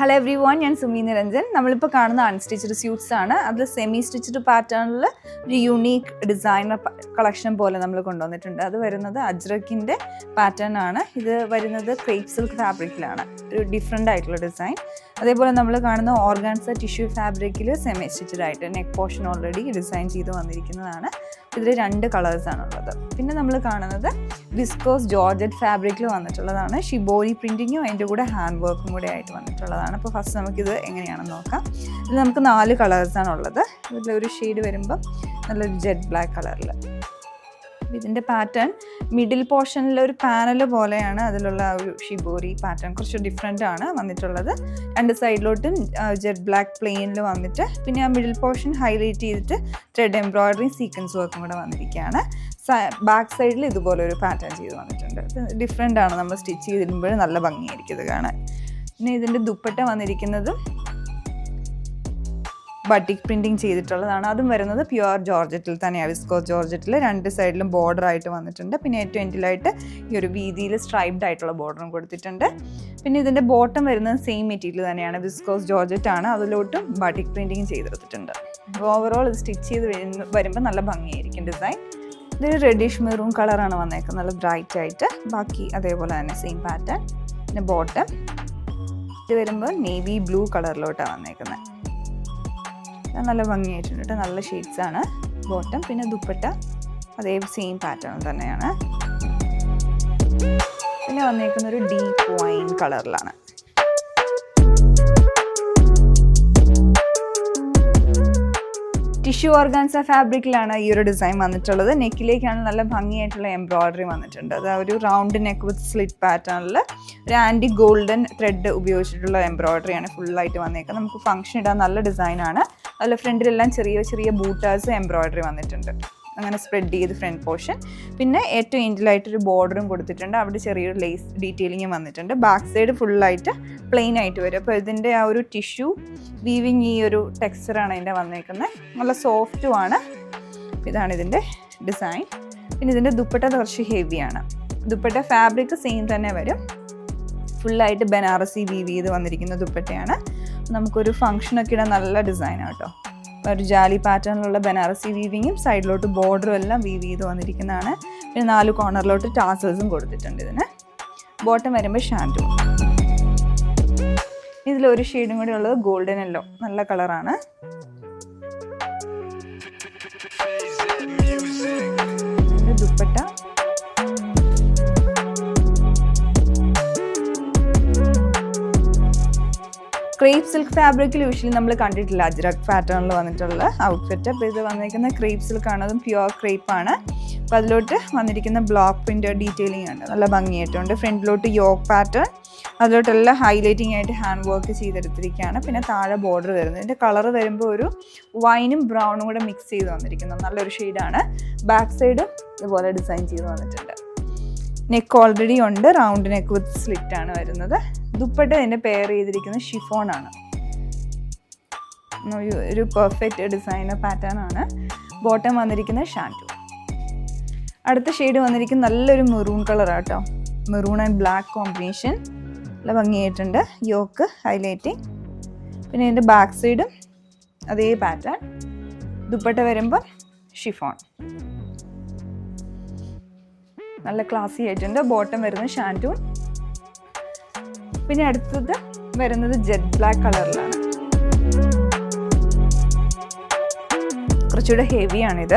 Hello every one, ഞാൻ സുമി നിരഞ്ജൻ. നമ്മളിപ്പോൾ കാണുന്ന അൺസ്റ്റിച്ച്ഡ് സ്യൂട്ട്സ് ആണ്. അത് സെമി സ്റ്റിച്ച്ഡ് പാറ്റേണിൽ ഒരു യുണീക്ക് ഡിസൈനർ കളക്ഷൻ പോലെ നമ്മൾ കൊണ്ടുവന്നിട്ടുണ്ട്. അത് വരുന്നത് അജ്രക്കിൻ്റെ പാറ്റേൺ ആണ്. ഇത് വരുന്നത് ക്രേപ്പ് സിൽക്ക് ഫാബ്രിക്കിലാണ്, ഒരു ഡിഫറെൻ്റ് ആയിട്ടുള്ള ഡിസൈൻ. അതേപോലെ നമ്മൾ കാണുന്ന ഓർഗാൻസ ടിഷ്യൂ ഫാബ്രിക്കിൽ സെമി സ്റ്റിച്ച്ഡ് ആയിട്ട് നെക്ക് പോർഷൻ ഓൾറെഡി ഡിസൈൻ ചെയ്ത് വന്നിരിക്കുന്നതാണ്. ഇതിൽ 2 കളേഴ്സാണുള്ളത്. പിന്നെ നമ്മൾ കാണുന്നത് വിസ്കോസ് ജോർജറ്റ് ഫാബ്രിക്കിൽ വന്നിട്ടുള്ളതാണ്. ഷിബോരി പ്രിൻറ്റിങ്ങും അതിൻ്റെ കൂടെ ഹാൻഡ് വർക്കും കൂടെ ആയിട്ട് വന്നിട്ടുള്ളതാണ്. അപ്പോൾ ഫസ്റ്റ് നമുക്കിത് എങ്ങനെയാണെന്ന് നോക്കാം. ഇതിൽ നമുക്ക് 4 കളേഴ്സാണുള്ളത്. ഇതിലൊരു ഷെയ്ഡ് വരുമ്പം നല്ലൊരു ജെറ്റ് ബ്ലാക്ക് കളറിൽ. ഇതിൻ്റെ പാറ്റേൺ മിഡിൽ പോർഷനിൽ ഒരു പാനൽ പോലെയാണ്. അതിലുള്ള ഒരു ഷിബോരി പാറ്റേൺ കുറച്ച് ഡിഫറെൻ്റ് ആണ് വന്നിട്ടുള്ളത്. 2 സൈഡിലോട്ടും ജെറ്റ് ബ്ലാക്ക് പ്ലെയിനിൽ വന്നിട്ട് പിന്നെ ആ മിഡിൽ പോർഷൻ ഹൈലൈറ്റ് ചെയ്തിട്ട് ത്രെഡ് എംബ്രോയിഡറി സീക്വൻസ് വർക്കും കൂടെ വന്നിരിക്കുകയാണ്. ബാക്ക് സൈഡിൽ ഇതുപോലെ ഒരു പാറ്റേൺ ചെയ്ത് വന്നിട്ടുണ്ട്. ഡിഫറെൻ്റ് ആണ്. നമ്മൾ സ്റ്റിച്ച് ചെയ്തിടുമ്പോൾ നല്ല ഭംഗിയായിരിക്കും ഇത് കാണാൻ. പിന്നെ ഇതിൻ്റെ ദുപ്പട്ട വന്നിരിക്കുന്നതും ബട്ടിക് പ്രിൻറ്റിങ് ചെയ്തിട്ടുള്ളതാണ്. അതും വരുന്നത് പ്യുവർ ജോർജറ്റിൽ തന്നെയാണ്, വിസ്കോസ് ജോർജറ്റിൽ. 2 സൈഡിലും ബോർഡർ ആയിട്ട് വന്നിട്ടുണ്ട്. പിന്നെ ഏറ്റവും എൻഡിലായിട്ട് ഈ ഒരു വീതിയിൽ സ്ട്രൈപ്ഡ് ആയിട്ടുള്ള ബോർഡറും കൊടുത്തിട്ടുണ്ട്. പിന്നെ ഇതിൻ്റെ ബോട്ടം വരുന്നത് സെയിം മെറ്റീരിയൽ തന്നെയാണ്, വിസ്കോസ് ജോർജറ്റ് ആണ്. അതിലോട്ടും ബട്ടിക് പ്രിൻറ്റിങ് ചെയ്തെടുത്തിട്ടുണ്ട്. അപ്പോൾ ഓവറോൾ ഇത് സ്റ്റിച്ച് ചെയ്ത് വരുമ്പോൾ നല്ല ഭംഗിയായിരിക്കും ഡിസൈൻ. ഇതൊരു റെഡിഷ് മെറൂൺ കളറാണ് വന്നേക്കുന്നത്, നല്ല ബ്രൈറ്റ് ആയിട്ട്. ബാക്കി അതേപോലെ തന്നെ സെയിം പാറ്റേൺ. പിന്നെ ബോട്ടം ഇത് വരുമ്പോൾ നേവി ബ്ലൂ കളറിലോട്ടാണ് വന്നേക്കുന്നത്. നല്ല ഭംഗിയായിട്ടുണ്ട് കേട്ടോ, നല്ല ഷെയ്ഡ്സാണ് ബോട്ടം. പിന്നെ ദുപ്പട്ട അതേ സെയിം പാറ്റേൺ തന്നെയാണ്. പിന്നെ വന്നേക്കുന്ന ഒരു ഡീപ്പ് വൈൻ കളറിലാണ്. ടിഷ്യൂ ഓർഗാൻസ ഫാബ്രിക്കിലാണ് ഈ ഒരു ഡിസൈൻ വന്നിട്ടുള്ളത്. നെക്കിലേക്കാണ് നല്ല ഭംഗിയായിട്ടുള്ള എംബ്രോയിഡറി വന്നിട്ടുണ്ട്. അത് ഒരു റൗണ്ട് നെക്ക് വിത്ത് സ്ലിറ്റ് പാറ്റേണിൽ ഒരു ആൻറ്റി ഗോൾഡൻ ത്രെഡ് ഉപയോഗിച്ചിട്ടുള്ള എംബ്രോയിഡറിയാണ് ഫുള്ളായിട്ട് വന്നേക്കുന്നത്. നമുക്ക് ഫംഗ്ഷൻ ഇടാൻ നല്ല ഡിസൈനാണ്. അതിൽ ഫ്രണ്ടിലെല്ലാം ചെറിയ ചെറിയ ബൂട്ടാസ് എംബ്രോയിഡറി വന്നിട്ടുണ്ട്, അങ്ങനെ സ്പ്രെഡ് ചെയ്ത് ഫ്രണ്ട് പോർഷൻ. പിന്നെ ഏറ്റവും എൻഡിലായിട്ടൊരു ബോർഡറും കൊടുത്തിട്ടുണ്ട്. അവിടെ ചെറിയൊരു ലേസ് ഡീറ്റെയിലിങ്ങും വന്നിട്ടുണ്ട്. ബാക്ക് സൈഡ് ഫുള്ളായിട്ട് പ്ലെയിൻ ആയിട്ട് വരും. അപ്പോൾ ഇതിൻ്റെ ആ ഒരു ടിഷ്യൂ വീവിങ് ഈ ഒരു ടെക്സ്ചറാണ് ഇതിൻ്റെ വന്നേക്കുന്നത്. നല്ല സോഫ്റ്റുമാണ്. ഇതാണ് ഇതിൻ്റെ ഡിസൈൻ. പിന്നെ ഇതിൻ്റെ ദുപ്പട്ട കുറച്ച് ഹെവിയാണ്. ദുപ്പട്ട ഫാബ്രിക് സെയിം തന്നെ വരും. ഫുള്ളായിട്ട് ബനാറസി വീവ് ചെയ്ത് വന്നിരിക്കുന്ന ദുപ്പട്ടയാണ്. നമുക്കൊരു ഫംഗ്ഷനൊക്കെ ഇടാൻ നല്ല ഡിസൈനാണ് കേട്ടോ. ഒരു ജാലി പാറ്റേണിലുള്ള ബനാറസി വീവിങ്ങും സൈഡിലോട്ട് ബോർഡറും എല്ലാം വീവ് ചെയ്ത് വന്നിരിക്കുന്നതാണ്. പിന്നെ 4 കോർണറിലോട്ട് ടാസൽസും കൊടുത്തിട്ടുണ്ട് ഇതിന്. ബോട്ടം വരുമ്പോൾ ഷാൻഡു. ഇതിലൊരു ഷെയ്ഡും കൂടി ഉള്ളത് ഗോൾഡൻ യെല്ലോ, നല്ല കളറാണ്. ദുപ്പട്ട ക്രേപ്പ് സിൽക്ക് ഫാബ്രിക്കിൽ യൂഷ്വലി നമ്മൾ കണ്ടിട്ടില്ല അജ്രക് പാറ്റേണിൽ വന്നിട്ടുള്ള ഔട്ട്ഫിറ്റ്. അപ്പോൾ ഇത് വന്നിരിക്കുന്ന ക്രേപ്പ് സിൽക്കാണ്, അതും പ്യുവർ ക്രേപ്പ് ആണ്. അപ്പോൾ അതിലോട്ട് വന്നിരിക്കുന്ന ബ്ലോക്ക് പ്രിൻ്റ് ഡീറ്റെയിലിംഗ് ഉണ്ട്, നല്ല ഭംഗിയായിട്ടുണ്ട്. ഫ്രണ്ടിലോട്ട് യോക്ക് പാറ്റേൺ, അതിലോട്ടെല്ലാം ഹൈലൈറ്റിംഗ് ആയിട്ട് ഹാൻഡ് വർക്ക് ചെയ്തെടുത്തിരിക്കുകയാണ്. പിന്നെ താഴെ ബോർഡർ വരുന്നത്. ഇതിൻ്റെ കളർ വരുമ്പോൾ ഒരു വൈനും ബ്രൗണും കൂടെ മിക്സ് ചെയ്ത് വന്നിരിക്കുന്നത് നല്ലൊരു ഷെയ്ഡാണ്. ബാക്ക് സൈഡും ഇതുപോലെ ഡിസൈൻ ചെയ്ത് വന്നിട്ടുണ്ട്. നെക്ക് ഓൾറെഡി ഉണ്ട്, റൗണ്ട് നെക്ക് വിത്ത് സ്ലിറ്റ് ആണ് വരുന്നത്. ദുപ്പട്ട ഇതിൻ്റെ പെയർ ചെയ്തിരിക്കുന്നത് ഷിഫോൺ ആണ്, ഒരു പെർഫെക്റ്റ് ഡിസൈനർ പാറ്റേൺ ആണ്. ബോട്ടം വന്നിരിക്കുന്നത് ഷാൻഡു. അടുത്ത ഷെയ്ഡ് വന്നിരിക്കുന്നത് നല്ലൊരു മെറൂൺ കളറാണ് കേട്ടോ, മെറൂൺ ആൻഡ് ബ്ലാക്ക് കോമ്പിനേഷൻ. നല്ല ഭംഗിയായിട്ടുണ്ട്. Yoke highlighting. പിന്നെ ഇതിൻ്റെ ബാക്ക് സൈഡും അതേ പാറ്റേൺ. ദുപ്പട്ട വരുമ്പോൾ ഷിഫോൺ, നല്ല ക്ലാസി ആയിട്ടുണ്ട്. ബോട്ടം വരുന്നത് ഷാൻഡൂൺ. പിന്നെ അടുത്തത് വരുന്നത് ജെറ്റ് ബ്ലാക്ക് കളറിലാണ്, കുറച്ചുകൂടെ ഹെവിയാണിത്.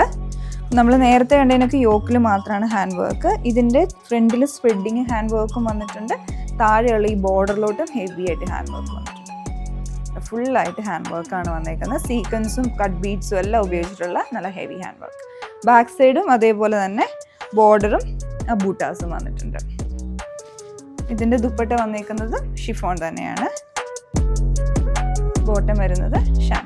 നമ്മൾ നേരത്തെ കണ്ടതിനൊക്കെ യോക്കിൽ മാത്രമാണ് ഹാൻഡ് വർക്ക്. ഇതിൻ്റെ ഫ്രണ്ടിൽ സ്പ്രെഡിങ് ഹാൻഡ് വർക്കും വന്നിട്ടുണ്ട്. താഴെയുള്ള ഈ ബോർഡറിലോട്ടും ഹെവി ആയിട്ട് ഹാൻഡ് വർക്ക് വന്നിട്ടുണ്ട്. ഫുള്ളായിട്ട് ഹാൻഡ് വർക്കാണ് വന്നേക്കുന്നത്. സീക്വൻസും കട്ട് ബീഡ്സും എല്ലാം ഉപയോഗിച്ചിട്ടുള്ള നല്ല ഹെവി ഹാൻഡ് വർക്ക്. ബാക്ക് സൈഡും അതേപോലെ തന്നെ ബോർഡറും ബൂട്ടാസും വന്നിട്ടുണ്ട്. ഇതിൻ്റെ ദുപ്പട്ട വന്നേക്കുന്നത് ഷിഫോൺ തന്നെയാണ്. ബോട്ടം വരുന്നത് ഷാൻ.